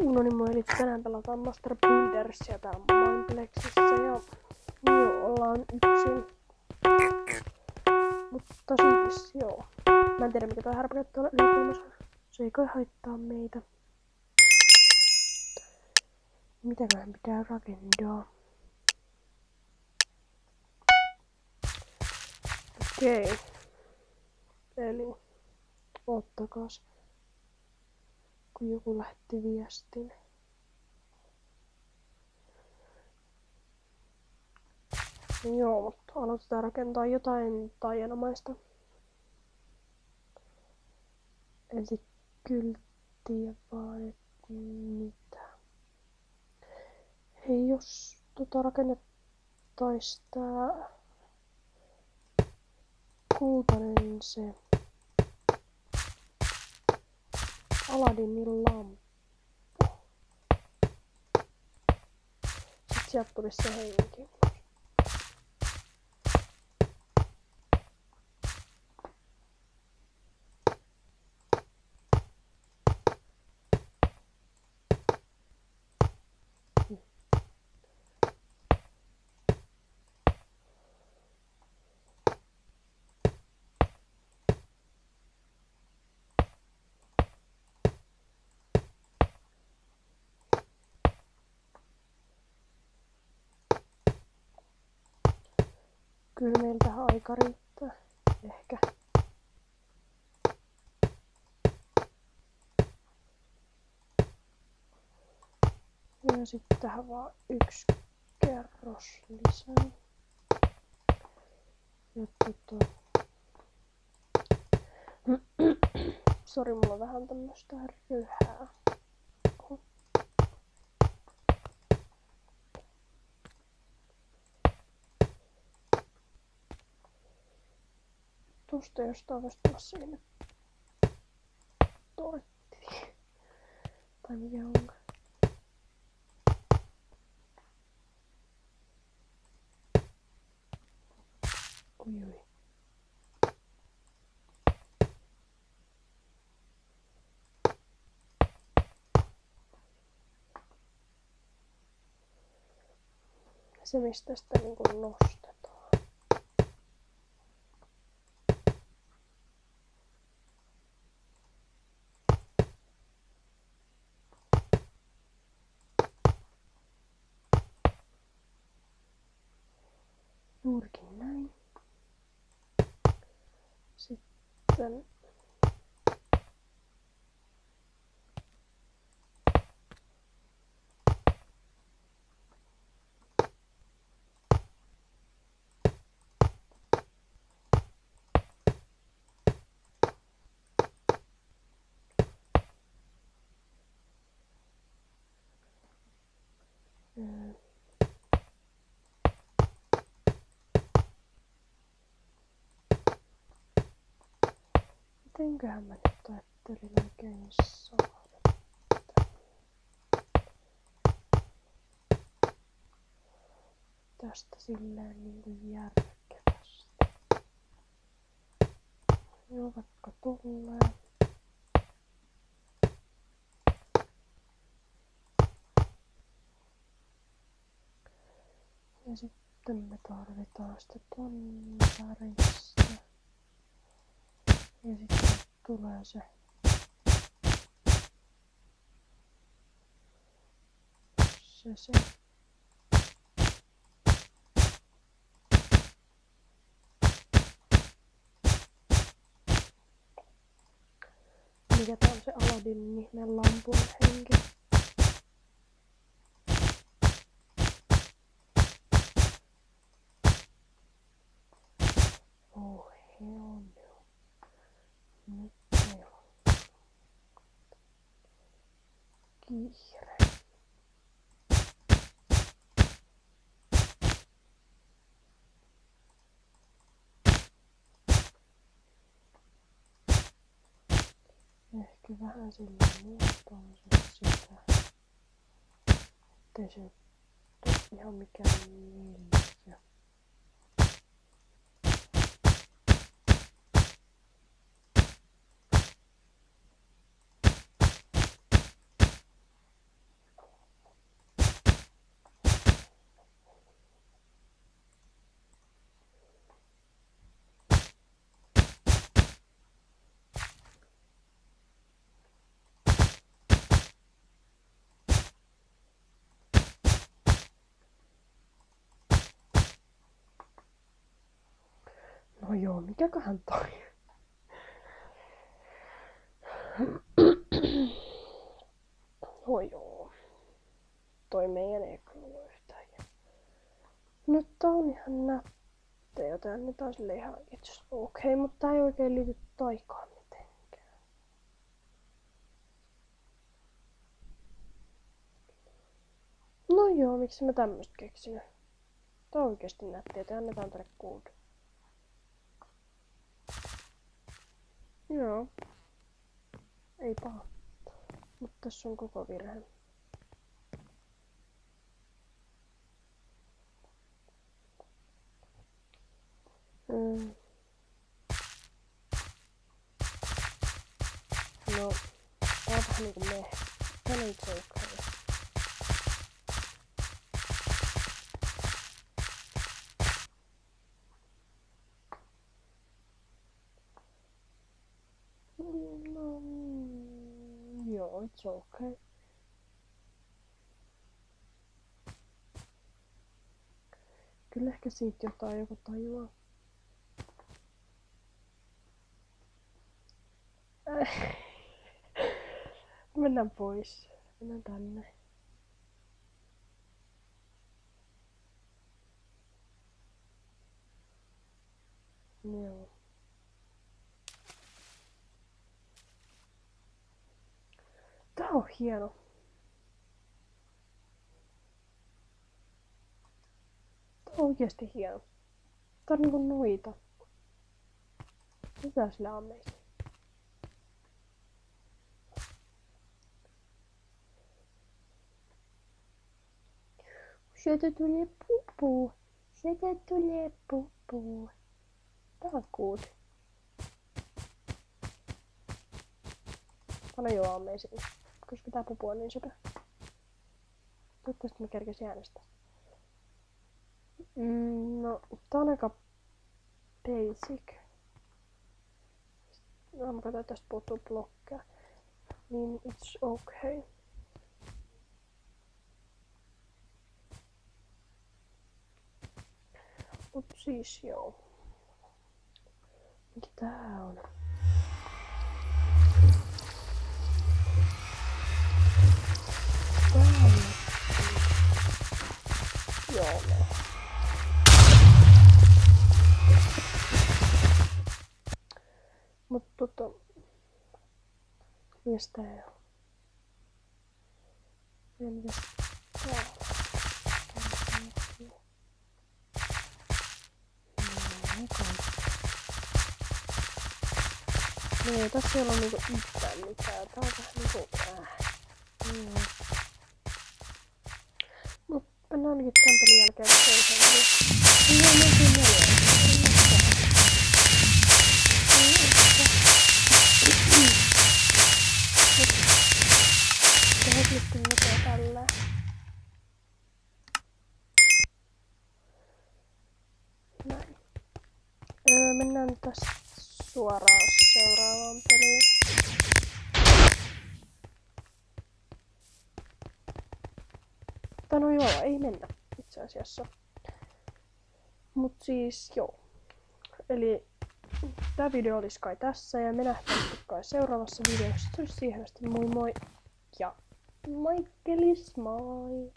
Unonimo, eli tänään pelataan Master Buildersia täällä Mineplexissä ja joo, ollaan yksin. Mutta siis joo. Mä en tiedä mikä tää härpäke tuolla yläkulmassa on. Se ei kai haittaa meitä. Mitäköhän pitää rakentaa? Okei. Eli ottakaas. Kun joku lähetti viestin. Joo, mutta aloitetaan rakentaa jotain taianomaista. Ensin kylttiä vaan, et mitä. Hei, jos rakennettais tää kultainen se Aladinin lamppu. Sitten sieltä tulisi se henki. Kyllä meillä tähän aika riittää. Ehkä. Ja sitten tähän vaan yksi kerros lisää. Ja sori, mulla on vähän tämmöstä ryhää. Tuosta jostain voisi tulla siinä tortti. Tai mikä onkaan. Oi. Se mistä sitä niinku nostetaan. Juurikin näin. Sitten mitenköhän mä nyt ajattelin oikein saada tästä silleen niinku järkevästi. Joo, vaikka tulee. Ja sitten me tarvitaan sitä ton väristä. Ja sitten tulee se mikä tää on se Aladinin ihmeen lampun henki. Oh hell no. Nyt meillä on kiire. Ehkä vähän silleen muotoisesti sitä, ettei se ole ihan mikään neliö. No joo, mikäköhän toi? No joo. Toi meidän ei kyllä ole yhtään. No tää on ihan nättejä, joten ne taas ihan itse okei, mutta tää ei oikein liity taikaan mitenkään. No joo, miksi mä tämmöstä keksinyt? Tää on oikeesti nättiä, joten annetaan tälle good. Joo. Ei paha. Mutta tässä on koko virhe. No, tää on vähän niinku me. Tää on itse okay. No, joo, it's okay. Kyllä ehkä siitä jotain joku tajuaa. Mennään pois. Mennään tänne. Joo. Tää on hieno. Tää on oikeesti hieno. Tää on niinku noita. Mitä sillä on meitä? Sieltä tulee pupu. Sieltä tulee pupu. Tää on kuusi. Anna joo ammeisiin, koska tää pupu on niin söpö. Toivottavasti mä kerkesin äänestää. No, tää on aika basic. No, mä katsoin, että tästä puuttuu blokkeja. Niin it's okay. Mut siis joo. Mikä tää on? Tää on. Joo, me. Mut mikäs tää on? Mikäs tää on? No ei tässä ei ole niinku yhtään mitään. Tää on vähän niinku Mut mennään ainakin tän pelin jälkeen toiseen. Ei mentiin neljään. Tehdään sitten jotain tälleen. Näin. Mennään tästä suoraan seuraavaan peliin. Tai no joo, ei mennä itse asiassa. Mut siis joo. Eli tää video olisi kai tässä ja me nähdään kai seuraavassa videossa. Siihen asti moi moi ja moikkelis moi!